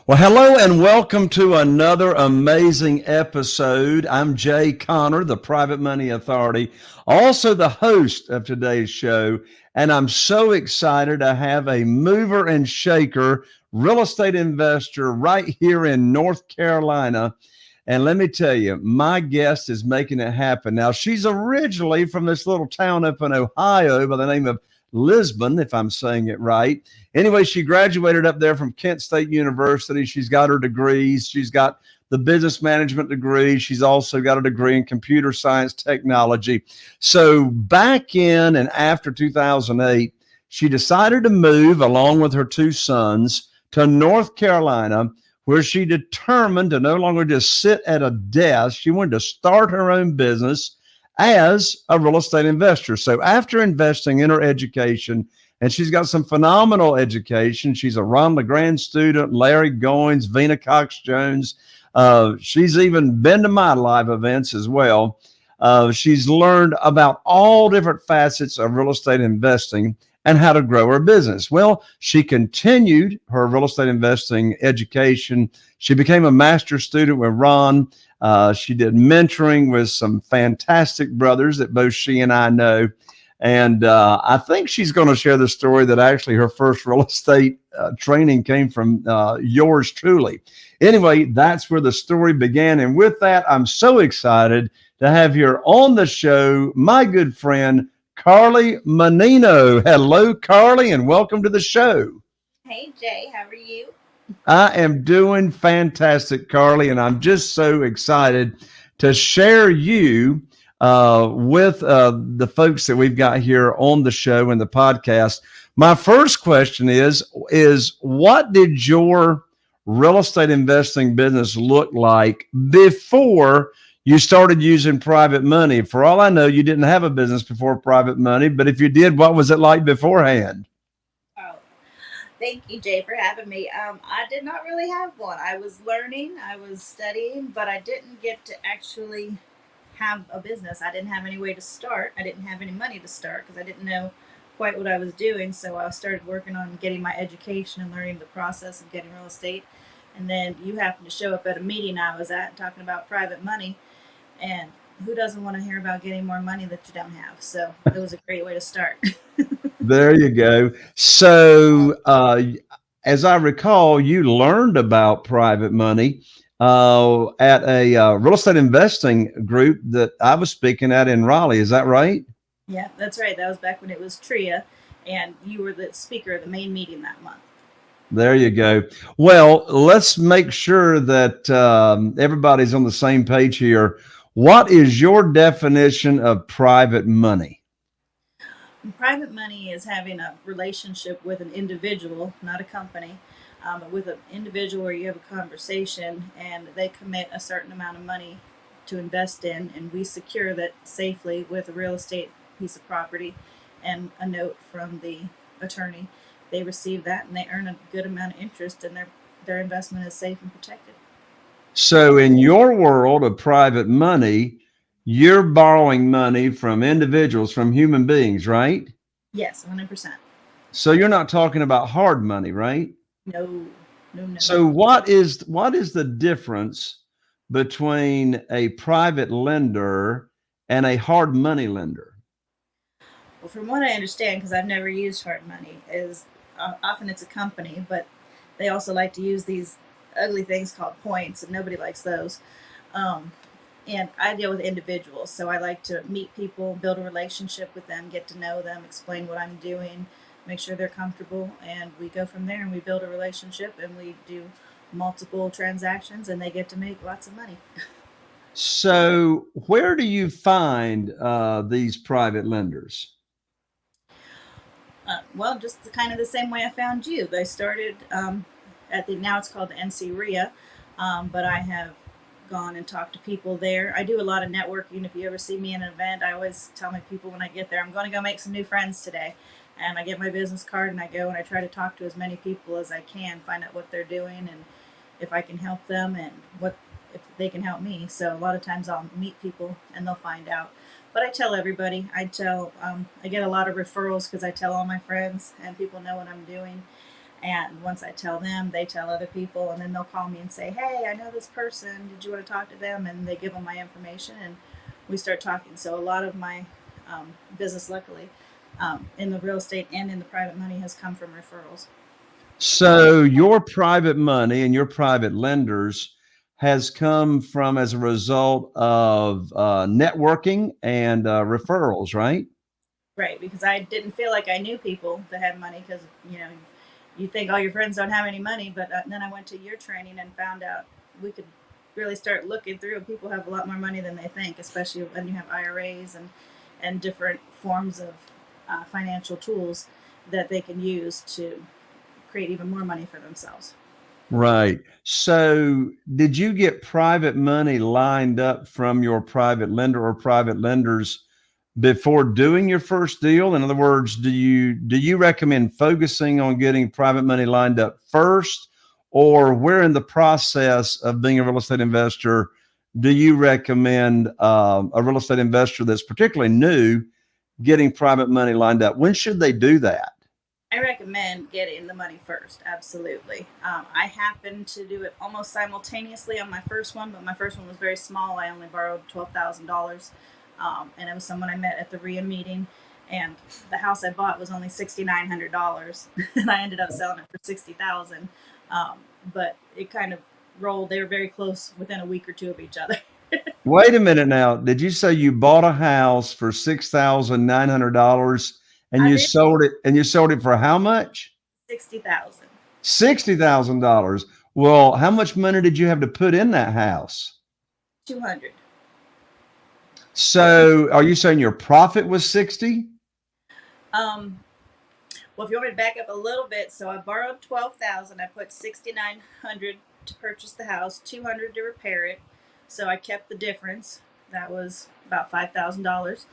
Well, hello and welcome to another amazing episode. I'm Jay Connor, the Private Money Authority, also the host of today's show. And I'm so excited to have a mover and shaker real estate investor right here in North Carolina. And let me tell you, my guest is making it happen. Now, she's originally from this little town up in Ohio by the name of Lisbon, if I'm saying it right. Anyway, she graduated up there from Kent State University. She's got her degrees. She's got the business management degree. She's also got a degree in computer science technology. So back in and after 2008, she decided to move along with her two sons to North Carolina, where she determined to no longer just sit at a desk. She wanted to start her own business as a real estate investor. So after investing in her education, and she's got some phenomenal education. She's a LeGrand student, Larry Goins, Vena Cox Jones. She's even been to my live events as well. She's learned about all different facets of real estate investing and how to grow her business. Well, she continued her real estate investing education. She became a master's student with Ron. She did mentoring with some fantastic brothers that both she and I know. And I think she's going to share the story that actually her first real estate training came from yours truly. Anyway, that's where the story began. And with that, I'm so excited to have here on the show my good friend, Carly Mannino. Hello, Carly, and welcome to the show. Hey Jay, how are you? I am doing fantastic, Carly, and I'm just so excited to share you with the folks that we've got here on the show and the podcast. My first question is what did your real estate investing business look like before you started using private money? For all I know, you didn't have a business before private money, but if you did, what was it like beforehand? Oh, thank you, Jay, for having me. I did not really have one. I was learning, I was studying, but I didn't get to actually have a business. I didn't have any way to start. I didn't have any money to start because I didn't know quite what I was doing. So I started working on getting my education and learning the process of getting real estate. And then you happened to show up at a meeting I was at talking about private money. And who doesn't want to hear about getting more money that you don't have? So it was a great way to start. There you go. So, as I recall, you learned about private money at a real estate investing group that I was speaking at in Raleigh. Is that right? Yeah, that's right. That was back when it was TRIA, and you were the speaker of the main meeting that month. There you go. Well, let's make sure that everybody's on the same page here. What is your definition of private money? And private money is having a relationship with an individual, not a company, but with an individual where you have a conversation and they commit a certain amount of money to invest in, and we secure that safely with a real estate piece of property and a note from the attorney. They receive that and they earn a good amount of interest, and their investment is safe and protected. So, in your world of private money, you're borrowing money from individuals, from human beings, right? Yes, 100%. So you're not talking about hard money, right? No, no, no. So what is the difference between a private lender and a hard money lender? Well, from what I understand, because I've never used hard money, is often it's a company, but they also like to use these ugly things called points, and nobody likes those. Um, and I deal with individuals, so I like to meet people, build a relationship with them, get to know them, explain what I'm doing, make sure they're comfortable, and we go from there and we build a relationship and we do multiple transactions, and they get to make lots of money. So where do you find these private lenders? Well, just kind of the same way I found you. They started at the now it's called the NCRIA, but I have gone and talked to people there. I do a lot of networking. If you ever see me in an event, I always tell my people when I get there, I'm going to go make some new friends today. And I get my business card and I go and I try to talk to as many people as I can, find out what they're doing and if I can help them and what if they can help me. So a lot of times I'll meet people and they'll find out. But I tell everybody. I get a lot of referrals because I tell all my friends and people know what I'm doing. And once I tell them, they tell other people, and then they'll call me and say, "Hey, I know this person. Did you want to talk to them?" And they give them my information, and we start talking. So a lot of my business, luckily, in the real estate and in the private money, has come from referrals. So your private money and your private lenders has come from as a result of networking and referrals, right? Right, because I didn't feel like I knew people that had money, because you think all your friends don't have any money, but then I went to your training and found out we could really start looking through, and people have a lot more money than they think, especially when you have IRAs and different forms of financial tools that they can use to create even more money for themselves. Right. So did you get private money lined up from your private lender or private lenders before doing your first deal? In other words, do you recommend focusing on getting private money lined up first, or where in the process of being a real estate investor do you recommend a real estate investor that's particularly new getting private money lined up? When should they do that? I recommend getting the money first. Absolutely. I happened to do it almost simultaneously on my first one, but my first one was very small. I only borrowed $12,000, and it was someone I met at the RIA meeting. And the house I bought was only $6,900, and I ended up selling it for $60,000. But it kind of rolled. They were very close, within a week or two of each other. Wait a minute now. Did you say you bought a house for $6,900 and I you did sold it for how much? 60,000. $60,000. Well, how much money did you have to put in that house? 200. So are you saying your profit was 60? Um, Well, if you want me to back up a little bit, so I borrowed 12,000. I put 6,900 to purchase the house, 200 to repair it. So I kept the difference. That was about $5,000.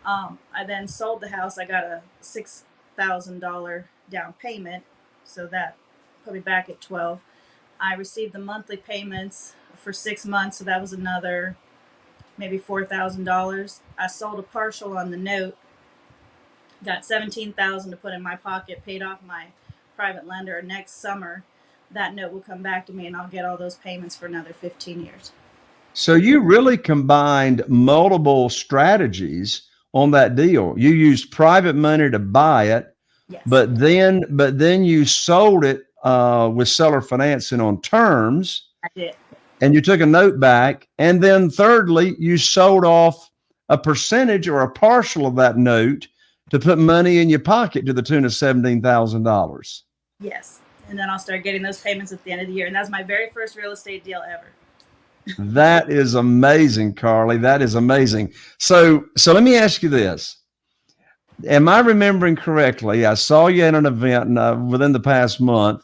I then sold the house. I got a $6,000 down payment, so that put me back at 12. I received the monthly payments for 6 months, so that was another maybe $4,000. I sold a partial on the note, got 17,000 to put in my pocket, paid off my private lender. Next summer, that note will come back to me, and I'll get all those payments for another 15 years. So you really combined multiple strategies on that deal. You used private money to buy it, Yes, but then you sold it with seller financing on terms, I did. and you took a note back. And then thirdly, you sold off a percentage or a partial of that note to put money in your pocket to the tune of $17,000. Yes. And then I'll start getting those payments at the end of the year. And that was my very first real estate deal ever. That is amazing, Carly. That is amazing. So let me ask you this. Am I remembering correctly? I saw you at an event within the past month,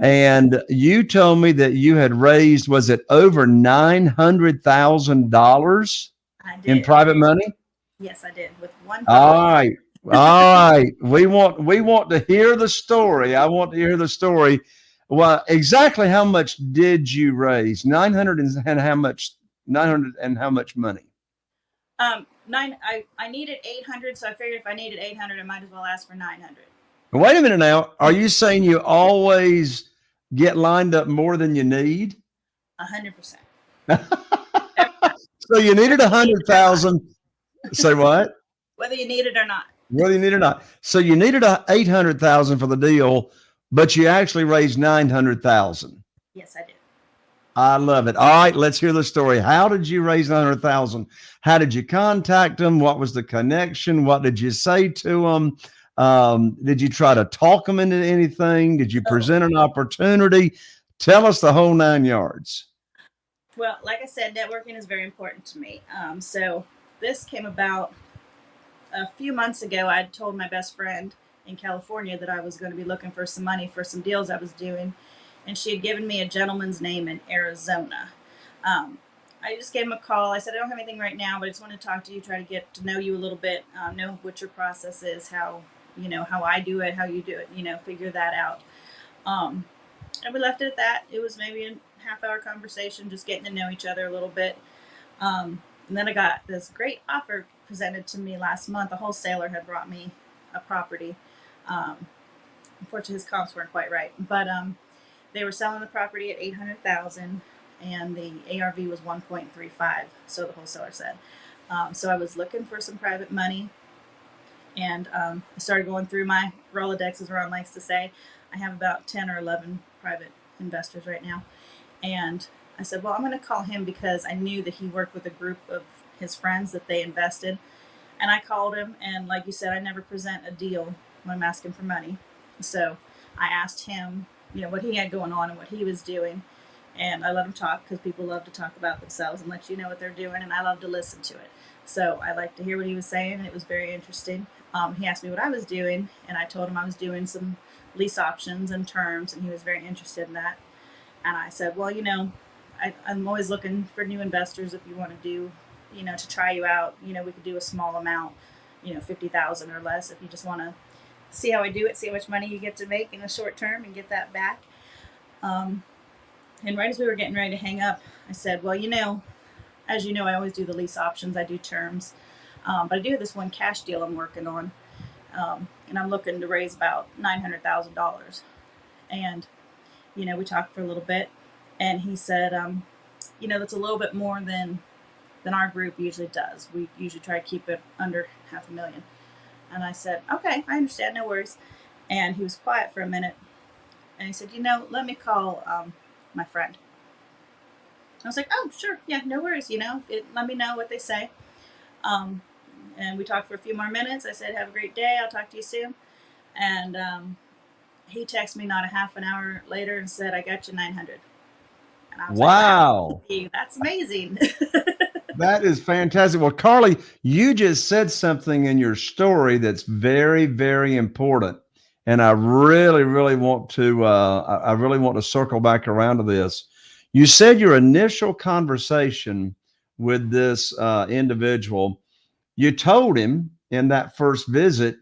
and you told me that you had raised, was it over $900,000 I in did. private money? Yes, I did. With one All phone. right. All right. We want to hear the story. I want to hear the story. Well, exactly how much did you raise? 900 and how much? 900 and how much money? I needed 800, so I figured if I needed 800, I might as well ask for 900. Wait a minute now. Are you saying you always get lined up more than you need? 100%. So you needed 100,000. Say what? Whether you need it or not. Whether you need it or not. So you needed 800,000 for the deal, but you actually raised 900,000. Yes, I did. I love it. All right, let's hear the story. How did you raise 900,000? How did you contact them? What was the connection? What did you say to them? Did you try to talk them into anything? Did you present an opportunity? Tell us the whole 9 yards. Well, like I said, networking is very important to me. So this came about a few months ago. I had told my best friend in California that I was going to be looking for some money for some deals I was doing, and she had given me a gentleman's name in Arizona. I just gave him a call. I said, I don't have anything right now, but I just want to talk to you, try to get to know you a little bit, know what your process is, how I do it, how you do it, figure that out. And we left it at that. It was maybe a half-hour conversation, just getting to know each other a little bit. And then I got this great offer presented to me last month. A wholesaler had brought me a property. unfortunately his comps weren't quite right, but they were selling the property at 800,000, and the ARV was 1.35. So the wholesaler said. So I was looking for some private money, and I started going through my Rolodex, as Ron likes to say. I have about 10 or 11 private investors right now, and I said, well, I'm going to call him because I knew that he worked with a group of his friends that they invested. And I called him, and like you said, I never present a deal when I'm asking for money. So I asked him, what he had going on and what he was doing. And I let him talk because people love to talk about themselves and let you know what they're doing. And I love to listen to it. So I liked to hear what he was saying. And it was very interesting. He asked me what I was doing, and I told him I was doing some lease options and terms, and he was very interested in that. And I said, well, I'm always looking for new investors. If you want to do, to try you out, we could do a small amount, 50,000 or less. If you just want to see how I do it, see how much money you get to make in the short term and get that back. And right as we were getting ready to hang up, I said, well, as you know, I always do the lease options. I do terms. But I do have this one cash deal I'm working on. And I'm looking to raise about $900,000. And, we talked for a little bit, and he said, that's a little bit more than our group usually does. We usually try to keep it under $500,000. And I said, okay, I understand, no worries. And he was quiet for a minute, and he said, let me call my friend. I was like, oh, sure, yeah, no worries, let me know what they say. And we talked for a few more minutes. I said, have a great day, I'll talk to you soon. And he texted me not a half an hour later and said, I got you 900. And I was wow. like, wow, that's amazing. That is fantastic. Well, Carly, you just said something in your story that's very, very important. And I really, really want to, I really want to circle back around to this. You said your initial conversation with this individual, you told him in that first visit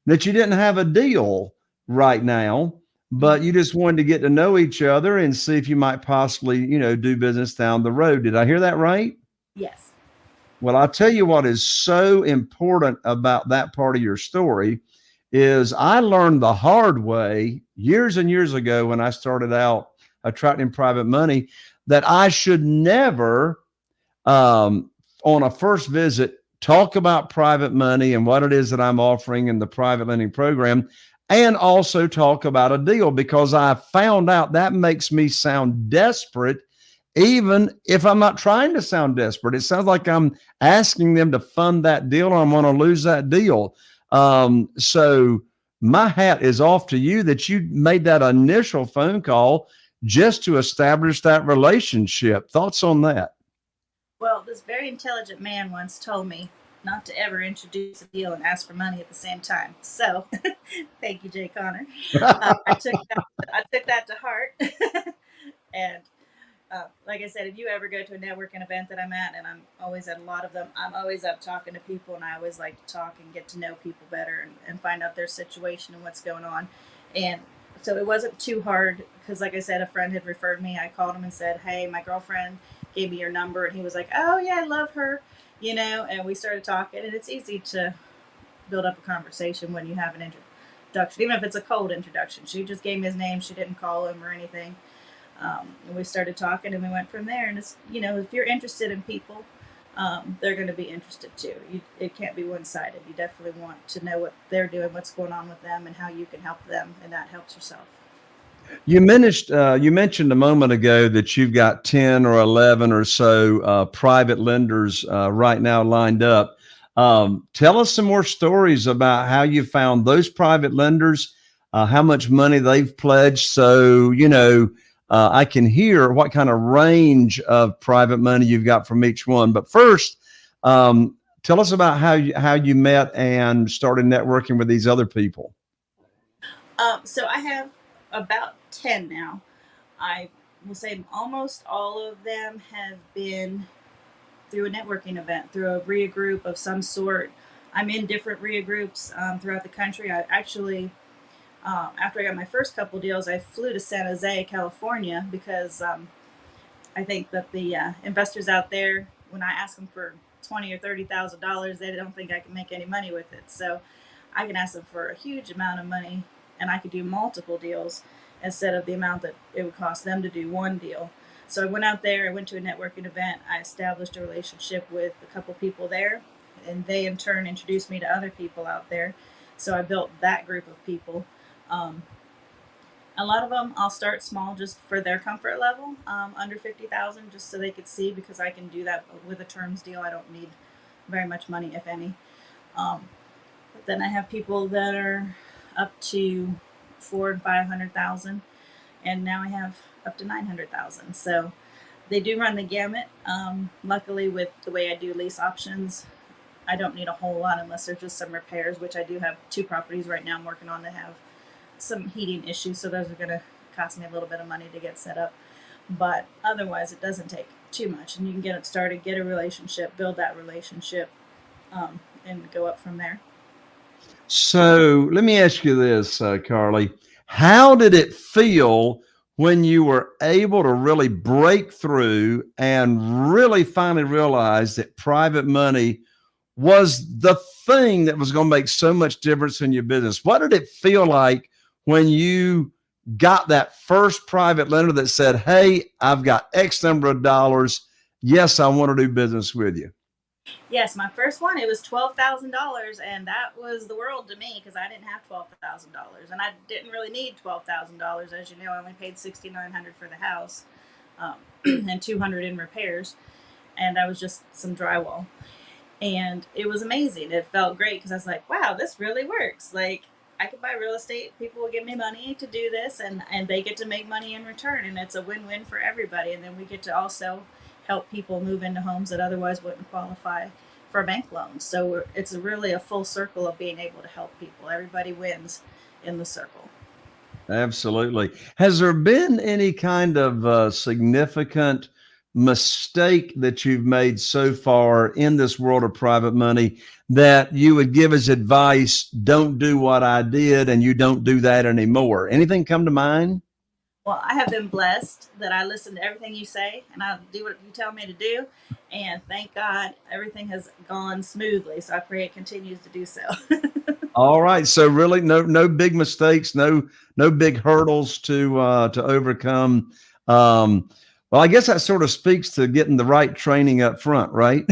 that you didn't have a deal right now, but you just wanted to get to know each other and see if you might possibly, do business down the road. Did I hear that right? Yes. Well, I'll tell you what is so important about that part of your story is I learned the hard way years and years ago when I started out attracting private money that I should never, on a first visit, talk about private money and what it is that I'm offering in the private lending program, and also talk about a deal, because I found out that makes me sound desperate, even if I'm not trying to sound desperate. It sounds like I'm asking them to fund that deal, or I'm going to lose that deal. So my hat is off to you that you made that initial phone call just to establish that relationship. Thoughts on that? Well, this very intelligent man once told me not to ever introduce a deal and ask for money at the same time. So, thank you, Jay Connor. I took that to heart. And like I said, if you ever go to a networking event that I'm at, and I'm always at a lot of them, I'm always up talking to people, and I always like to talk and get to know people better and find out their situation and what's going on. And so it wasn't too hard because, like I said, a friend had referred me. I called him and said, hey, my girlfriend gave me your number. And he was like, oh, yeah, I love her, and we started talking. And it's easy to build up a conversation when you have an introduction, even if it's a cold introduction. She just gave me his name. She didn't call him or anything. And we started talking, and we went from there. And it's, if you're interested in people, they're going to be interested too. It can't be one-sided. You definitely want to know what they're doing, what's going on with them, and how you can help them, and that helps yourself. You mentioned a moment ago that you've got 10 or 11 or so private lenders right now lined up. Tell us some more stories about how you found those private lenders, how much money they've pledged. So, I can hear what kind of range of private money you've got from each one. But first, tell us about how you met and started networking with these other people. So I have about 10 now. I will say almost all of them have been through a networking event, through a RIA group of some sort. I'm in different RIA groups throughout the country. I actually, after I got my first couple deals, I flew to San Jose, California, because I think that the investors out there, when I ask them for $20,000 or $30,000, they don't think I can make any money with it. So I can ask them for a huge amount of money and I could do multiple deals instead of the amount that it would cost them to do one deal. So I went out there, I went to a networking event, I established a relationship with a couple people there, and they in turn introduced me to other people out there. So I built that group of people. Um, a lot of them I'll start small just for their comfort level, under 50,000, just so they could see, because I can do that with a terms deal. I don't need very much money, if any. But then I have people that are up to 400,000 and 500,000, and now I have up to 900,000. So they do run the gamut. Luckily, with the way I do lease options, I don't need a whole lot unless there's just some repairs, which I do have 2 properties right now I'm working on that have some heating issues. So those are going to cost me a little bit of money to get set up. But otherwise, it doesn't take too much. And you can get it started, get a relationship, build that relationship, and go up from there. So let me ask you this, Carly. How did it feel when you were able to really break through and really finally realize that private money was the thing that was going to make so much difference in your business? What did it feel like when you got that first private lender that said, hey, I've got X number of dollars. Yes, I want to do business with you? Yes, my first one, it was $12,000, and that was the world to me because I didn't have $12,000, and I didn't really need $12,000. As you know, I only paid $6,900 for the house, and $200 in repairs, and that was just some drywall. And it was amazing. It felt great because I was like, wow, this really works. Like, I could buy real estate, people will give me money to do this, and they get to make money in return, and it's a win-win for everybody. And then we get to also help people move into homes that otherwise wouldn't qualify for bank loans. So it's really a full circle of being able to help people. Everybody wins in the circle. Absolutely. Has there been any kind of significant mistake that you've made so far in this world of private money that you would give as advice? Don't do what I did, and you don't do that anymore. Anything come to mind? Well, I have been blessed that I listen to everything you say and I do what you tell me to do. And thank God everything has gone smoothly. So I pray it continues to do so. All right. So really no big mistakes, no big hurdles to overcome. Well, I guess that sort of speaks to getting the right training up front, right?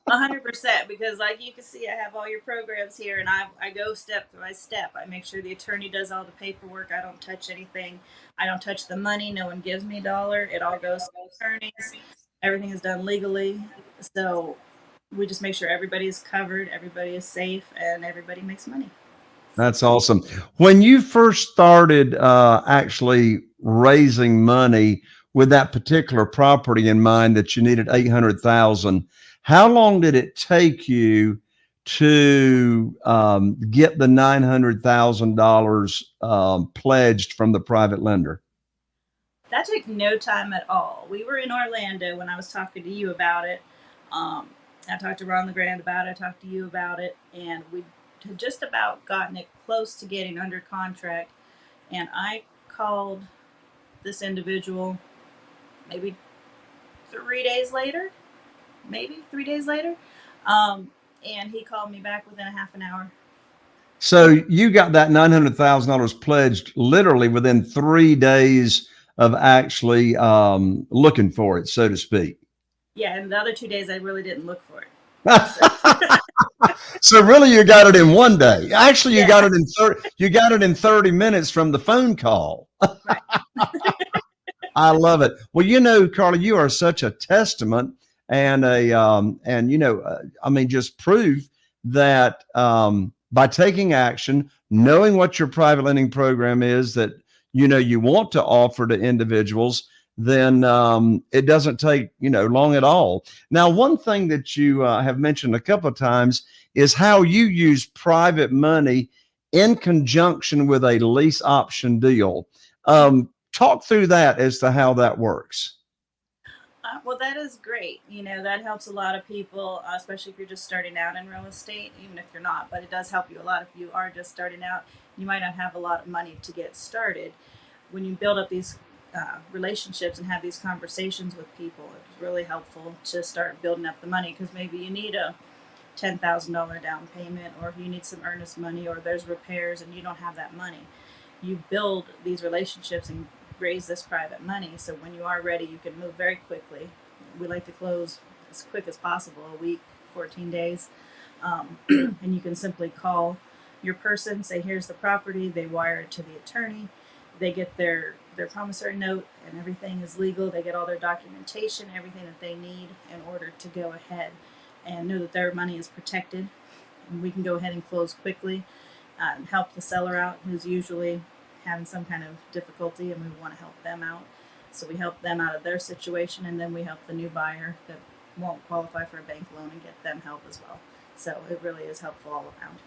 100%, because like you can see, I have all your programs here, and I go step by step. I make sure the attorney does all the paperwork. I don't touch anything. I don't touch the money. No one gives me a dollar. It all goes to the attorneys. Everything is done legally. So we just make sure everybody is covered, everybody is safe, and everybody makes money. That's awesome. When you first started actually raising money with that particular property in mind that you needed 800,000, how long did it take you to get the $900,000 pledged from the private lender? That took no time at all. We were in Orlando when I was talking to you about it. I talked to LeGrand about it. I talked to you about it, and we had just about gotten it close to getting under contract. And I called this individual maybe 3 days later, maybe 3 days later, and he called me back within a half an hour. So you got that $900,000 pledged literally within 3 days of actually looking for it, so to speak. Yeah, and the other 2 days I really didn't look for it. So really, you got it in one day. Actually, you Yeah. got it in 30. You got it in 30 minutes from the phone call. Right. I love it. Well, Carla, you are such a testament and I mean, just proof that by taking action, knowing what your private lending program is that you want to offer to individuals, then it doesn't take long at all. Now, one thing that you have mentioned a couple of times is how you use private money in conjunction with a lease option deal. Talk through that as to how that works. Well, that is great. That helps a lot of people, especially if you're just starting out in real estate, even if you're not, but it does help you a lot if you are just starting out. You might not have a lot of money to get started. When you build up these relationships and have these conversations with people, it's really helpful to start building up the money, because maybe you need a $10,000 down payment, or if you need some earnest money, or there's repairs and you don't have that money. you build these relationships and raise this private money. So when you are ready, you can move very quickly. We like to close as quick as possible, a week, 14 days. And you can simply call your person, say, here's the property. They wire it to the attorney. They get their promissory note, and everything is legal. They get all their documentation, everything that they need in order to go ahead and know that their money is protected. And we can go ahead and close quickly and help the seller out who's usually having some kind of difficulty, and we want to help them out. So we help them out of their situation, and then we help the new buyer that won't qualify for a bank loan and get them help as well. So it really is helpful all around.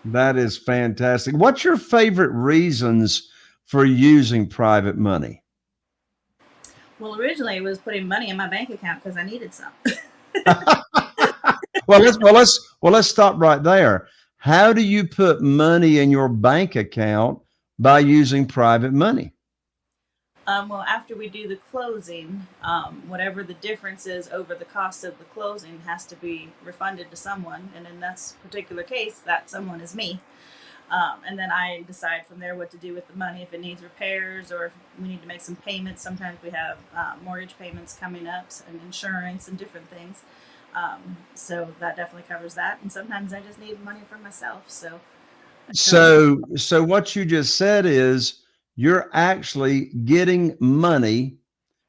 That is fantastic. What's your favorite reasons for using private money? Well, originally it was putting money in my bank account because I needed some. Let's stop right there. How do you put money in your bank account by using private money? Well, after we do the closing, whatever the difference is over the cost of the closing has to be refunded to someone. And in this particular case, that someone is me. And then I decide from there what to do with the money, if it needs repairs or if we need to make some payments. Sometimes we have mortgage payments coming up and insurance and different things. So that definitely covers that. And sometimes I just need money for myself. So what you just said is you're actually getting money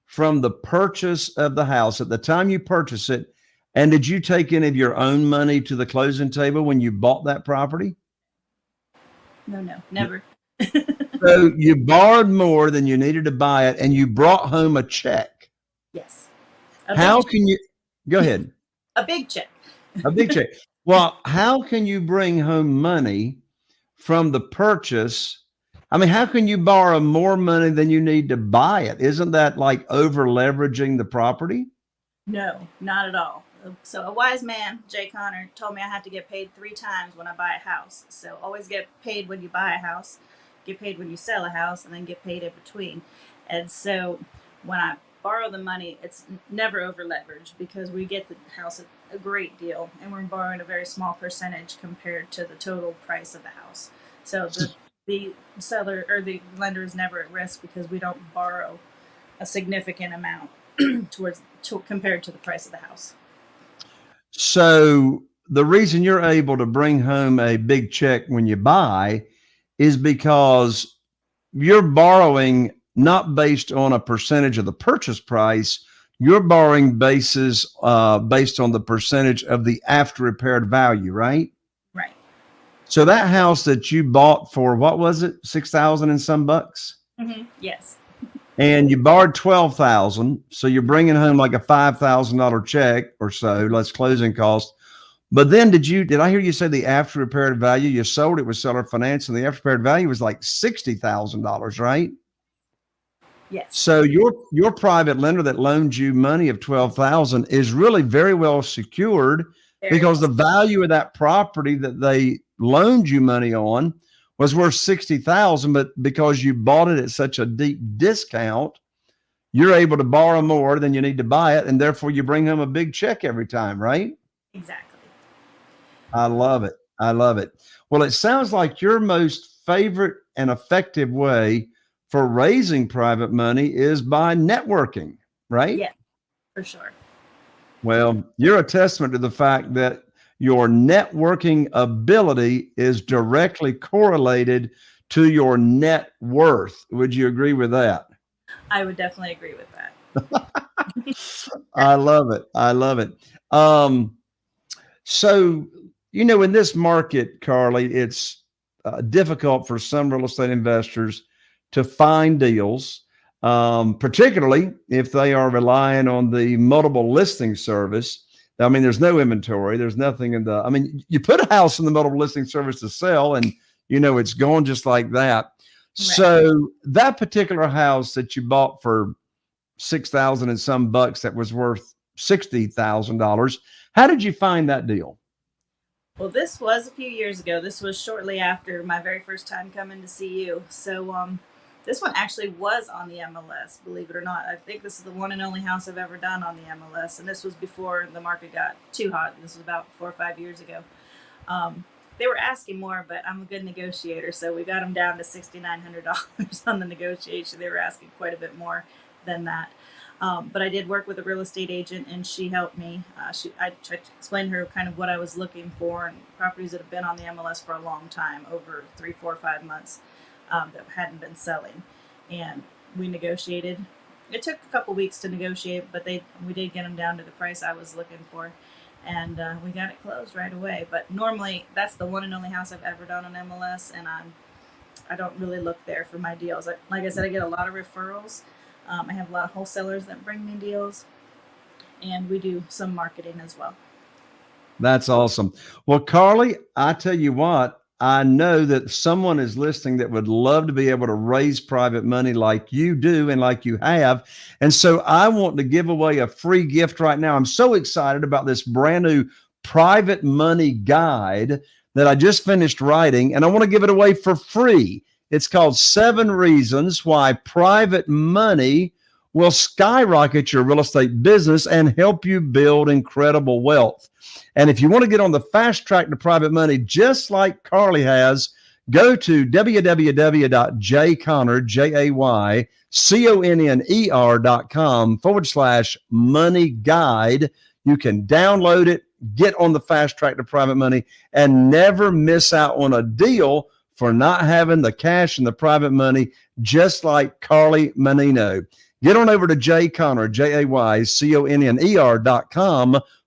from the purchase of the house at the time you purchase it. And did you take any of your own money to the closing table when you bought that property? No, never. So you borrowed more than you needed to buy it, and you brought home a check. Yes. How can you go ahead? A big check. A big check. Well, how can you bring home money from the purchase? I mean, how can you borrow more money than you need to buy it? Isn't that like over leveraging the property? No, not at all. So a wise man, Jay Connor, told me I had to get paid 3 times when I buy a house. So always get paid when you buy a house, get paid when you sell a house, and then get paid in between. And so when I borrow the money, it's never over leveraged because we get the house at a great deal, and we're borrowing a very small percentage compared to the total price of the house. So the seller or the lender is never at risk because we don't borrow a significant amount compared to the price of the house. So the reason you're able to bring home a big check when you buy is because you're borrowing not based on a percentage of the purchase price. You're borrowing based on the percentage of the after repaired value, right? Right. So that house that you bought for, what was it, 6,000 and some bucks? Mm-hmm. Yes. And you borrowed 12,000, so you're bringing home like a $5,000 check or so, less closing costs. But then did I hear you say the after repaired value, you sold it with seller finance, and the after repaired value was like $60,000, right? Yes. So your private lender that loaned you money of 12,000 is really very well secured because the value of that property that they loaned you money on was worth 60,000, but because you bought it at such a deep discount, you're able to borrow more than you need to buy it, and therefore you bring home a big check every time, right? Exactly. I love it. I love it. Well, it sounds like your most favorite and effective way for raising private money is by networking, right? Yeah, for sure. Well, you're a testament to the fact that your networking ability is directly correlated to your net worth. Would you agree with that? I would definitely agree with that. I love it. I love it. So, in this market, Carly, it's difficult for some real estate investors to find deals, particularly if they are relying on the multiple listing service. I mean, there's no inventory. There's nothing you put a house in the multiple listing service to sell and, it's gone just like that. Right. So that particular house that you bought for 6,000 and some bucks that was worth $60,000, how did you find that deal? Well, this was a few years ago. This was shortly after my very first time coming to see you. So this one actually was on the MLS, believe it or not. I think this is the one and only house I've ever done on the MLS. And this was before the market got too hot. This was about 4 or 5 years ago. They were asking more, but I'm a good negotiator, so we got them down to $6,900 on the negotiation. They were asking quite a bit more than that. But I did work with a real estate agent, and she helped me. I tried to explain to her kind of what I was looking for, and properties that have been on the MLS for a long time, over 3, 4, 5 months, that hadn't been selling. And we negotiated. It took a couple weeks to negotiate, but we did get them down to the price I was looking for, and we got it closed right away. But normally, that's the one and only house I've ever done on MLS, and I don't really look there for my deals. Like I said, I get a lot of referrals. I have a lot of wholesalers that bring me deals, and we do some marketing as well. That's awesome. Well, Carly, I tell you what, I know that someone is listening that would love to be able to raise private money like you do and like you have. And so I want to give away a free gift right now. I'm so excited about this brand new private money guide that I just finished writing, and I want to give it away for free. It's called 7 Reasons Why Private Money Will Skyrocket Your Real Estate Business and Help You Build Incredible Wealth. And if you want to get on the fast track to private money, just like Carly has, go to www.jayconner.com/money guide. You can download it, get on the fast track to private money, and never miss out on a deal for not having the cash and the private money, just like Carly Mannino. Get on over to jayconner,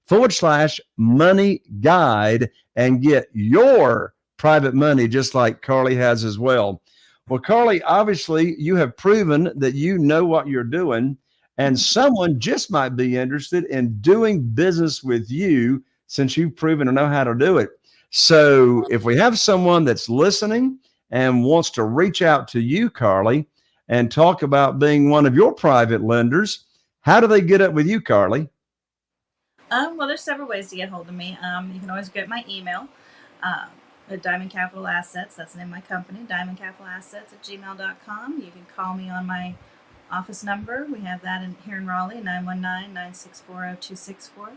jayconner.com/money guide and get your private money just like Carly has as well. Well, Carly, obviously you have proven that you know what you're doing, and someone just might be interested in doing business with you since you've proven to know how to do it. So if we have someone that's listening and wants to reach out to you, Carly, and talk about being one of your private lenders, how do they get up with you, Carly? Well, there's several ways to get hold of me. You can always get my email at DiamondCapitalAssets. That's the name of my company, DiamondCapitalAssets@gmail.com. You can call me on my office number. We have that here in Raleigh, 919-964-0264.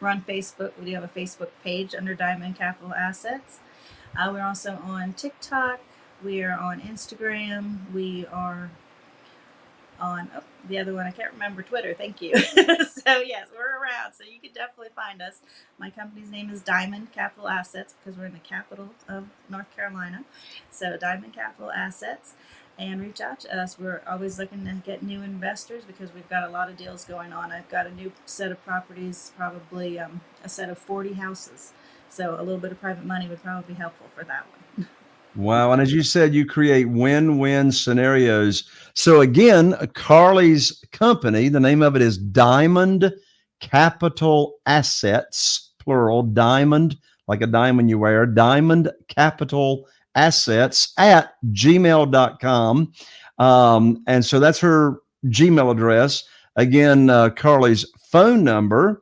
We're on Facebook. We do have a Facebook page under Diamond Capital Assets. We're also on TikTok. We are on Instagram. We are on the other one. I can't remember Twitter. Thank you. So yes, we're around. So you can definitely find us. My company's name is Diamond Capital Assets because we're in the capital of North Carolina. So Diamond Capital Assets. And reach out to us. We're always looking to get new investors because we've got a lot of deals going on. I've got a new set of properties, probably a set of 40 houses. So a little bit of private money would probably be helpful for that one. Wow. And as you said, you create win-win scenarios. So again, Carly's company, the name of it is Diamond Capital Assets, plural, diamond, like a diamond you wear, Diamond Capital Assets at gmail.com. And so that's her Gmail address. Again, Carly's phone number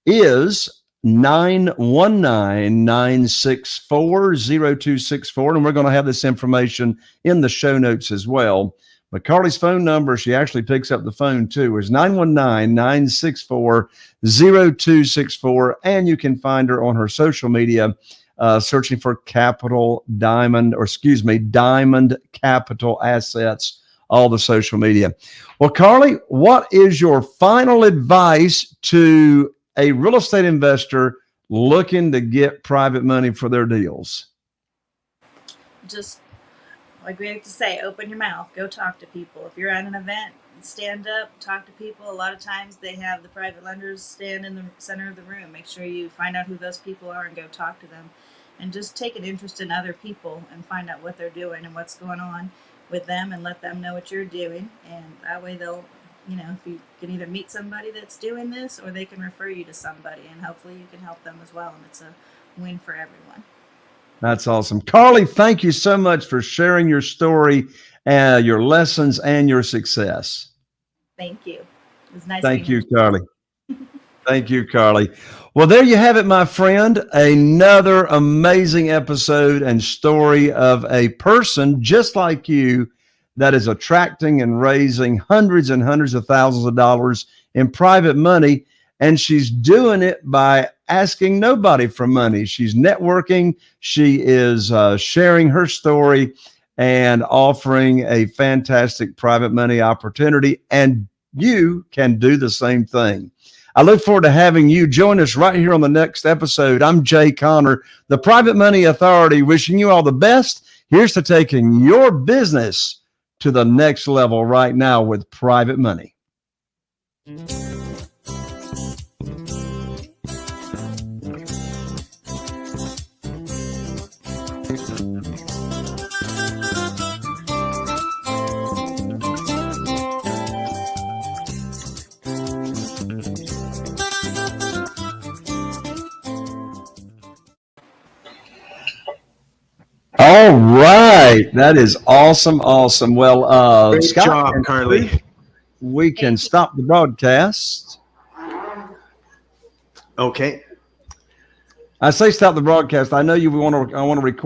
is 919-964-0264. And we're going to have this information in the show notes as well. But Carly's phone number, she actually picks up the phone too, is 919-964-0264. And you can find her on her social media, searching for Diamond Capital Assets, all the social media. Well, Carly, what is your final advice to a real estate investor looking to get private money for their deals? Just like we like to say, open your mouth, go talk to people. If you're at an event, stand up, talk to people. A lot of times they have the private lenders stand in the center of the room. Make sure you find out who those people are and go talk to them. And just take an interest in other people and find out what they're doing and what's going on with them and let them know what you're doing. And that way they'll, if you can either meet somebody that's doing this or they can refer you to somebody, and hopefully you can help them as well. And it's a win for everyone. That's awesome. Carly, thank you so much for sharing your story, your lessons, and your success. Thank you. It was nice. Thank you, Carly. Thank you, Carly. Well, there you have it, my friend. Another amazing episode and story of a person just like you that is attracting and raising hundreds and hundreds of thousands of dollars in private money. and she's doing it by asking nobody for money. She's networking. She is sharing her story and offering a fantastic private money opportunity. And you can do the same thing. I look forward to having you join us right here on the next episode. I'm Jay Connor, the Private Money Authority, wishing you all the best. Here's to taking your business to the next level right now with private money. All right. That is awesome. Awesome. Well, Great Scott, job, Carly. We can stop the broadcast. Okay. I say stop the broadcast. I know I want to record.